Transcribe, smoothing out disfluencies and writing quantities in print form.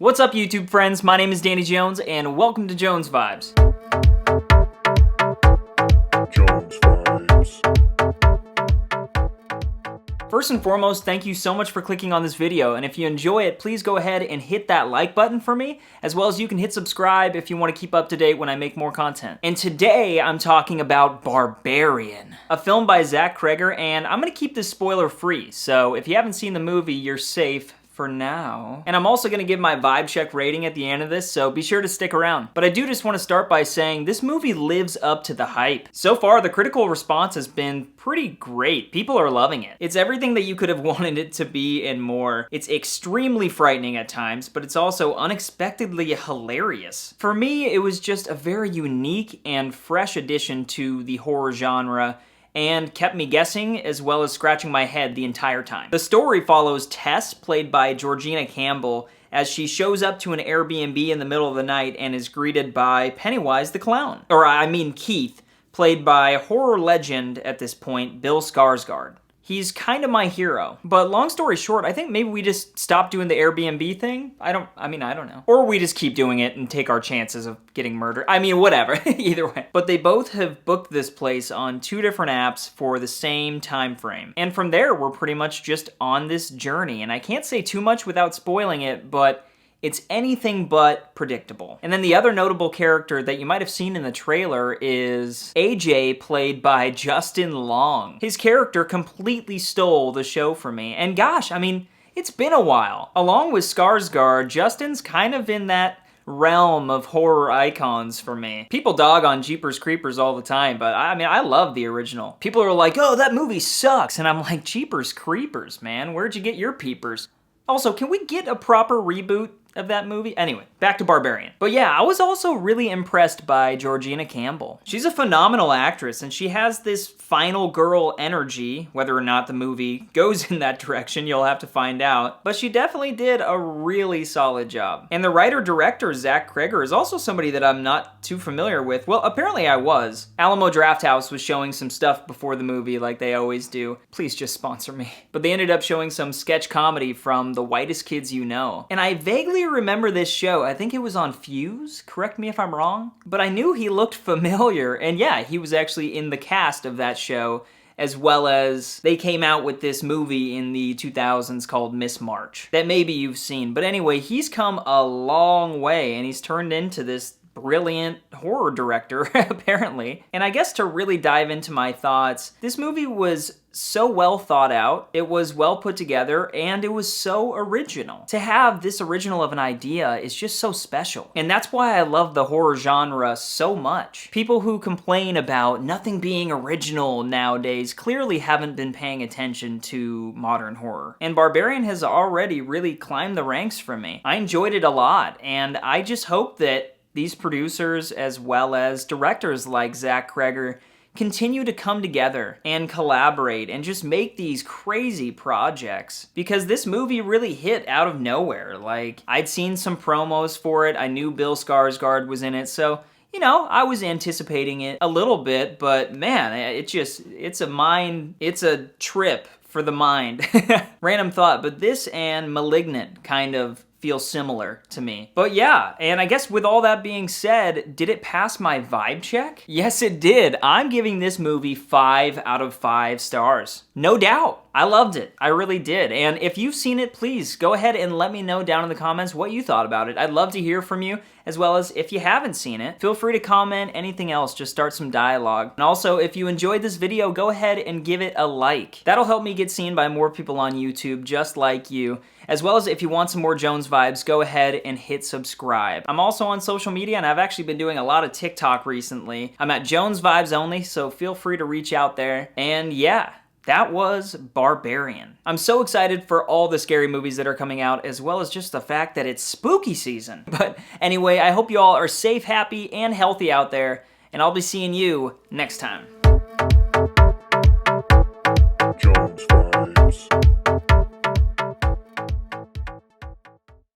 What's up, YouTube friends? My name is Danny Jones, and welcome to Jones Vibes. Jones Vibes. First and foremost, thank you so much for clicking on this video, and if you enjoy it, please go ahead and hit that like button for me, as well as you can hit subscribe if you want to keep up to date when I make more content. And today, I'm talking about Barbarian, a film by Zach Creggar, and I'm going to keep this spoiler free, so if you haven't seen the movie, you're safe for now. And I'm also gonna give my vibe check rating at the end of this, so be sure to stick around. But I do just want to start by saying this movie lives up to the hype. So far, the critical response has been pretty great. People are loving it. It's everything that you could have wanted it to be and more. It's extremely frightening at times, but it's also unexpectedly hilarious. For me, it was just a very unique and fresh addition to the horror genre, and kept me guessing as well as scratching my head the entire time. The story follows Tess, played by Georgina Campbell, as she shows up to an Airbnb in the middle of the night and is greeted by Pennywise the Clown. Keith, played by horror legend at this point, Bill Skarsgard. He's kind of my hero. But long story short, I think maybe we just stop doing the Airbnb thing. I don't know. Or we just keep doing it and take our chances of getting murdered. Whatever, either way. But they both have booked this place on 2 different apps for the same time frame. And from there, we're pretty much just on this journey. And I can't say too much without spoiling it, but it's anything but predictable. And then the other notable character that you might have seen in the trailer is AJ, played by Justin Long. His character completely stole the show for me. And gosh, it's been a while. Along with Skarsgard, Justin's kind of in that realm of horror icons for me. People dog on Jeepers Creepers all the time, but I love the original. People are like, oh, that movie sucks. And I'm like, Jeepers Creepers, man. Where'd you get your peepers? Also, can we get a proper reboot of that movie? Anyway, back to Barbarian. But yeah, I was also really impressed by Georgina Campbell. She's a phenomenal actress, and she has this final girl energy. Whether or not the movie goes in that direction, you'll have to find out. But she definitely did a really solid job. And the writer-director, Zach Creggar, is also somebody that I'm not too familiar with. Well, apparently I was. Alamo Drafthouse was showing some stuff before the movie, like they always do. Please just sponsor me. But they ended up showing some sketch comedy from The Whitest Kids You Know. And I vaguely remember this show. I think it was on Fuse, correct me if I'm wrong, but I knew he looked familiar, and yeah, he was actually in the cast of that show, as well as they came out with this movie in the 2000s called Miss March, that maybe you've seen. But anyway, he's come a long way, and he's turned into this brilliant horror director, apparently. And I guess to really dive into my thoughts, this movie was so well thought out, it was well put together, and it was so original. To have this original of an idea is just so special. And that's why I love the horror genre so much. People who complain about nothing being original nowadays clearly haven't been paying attention to modern horror. And Barbarian has already really climbed the ranks for me. I enjoyed it a lot, and I just hope that these producers, as well as directors like Zach Creggar, continue to come together and collaborate and just make these crazy projects. Because this movie really hit out of nowhere. Like, I'd seen some promos for it, I knew Bill Skarsgard was in it, so I was anticipating it a little bit, but man, it's a trip for the mind. Random thought, but this and Malignant kind of feel similar to me. But yeah, and I guess with all that being said, did it pass my vibe check? Yes, it did. I'm giving this movie 5 out of 5 stars. No doubt. I loved it. I really did. And if you've seen it, please go ahead and let me know down in the comments what you thought about it. I'd love to hear from you, as well as if you haven't seen it, feel free to comment anything else, just start some dialogue. And also, if you enjoyed this video, go ahead and give it a like. That'll help me get seen by more people on YouTube just like you. As well as if you want some more Jones vibes, go ahead and hit subscribe. I'm also on social media, and I've actually been doing a lot of TikTok recently. I'm at Jones Vibes Only, so feel free to reach out there. And yeah, that was Barbarian. I'm so excited for all the scary movies that are coming out, as well as just the fact that it's spooky season. But anyway, I hope you all are safe, happy, and healthy out there, and I'll be seeing you next time.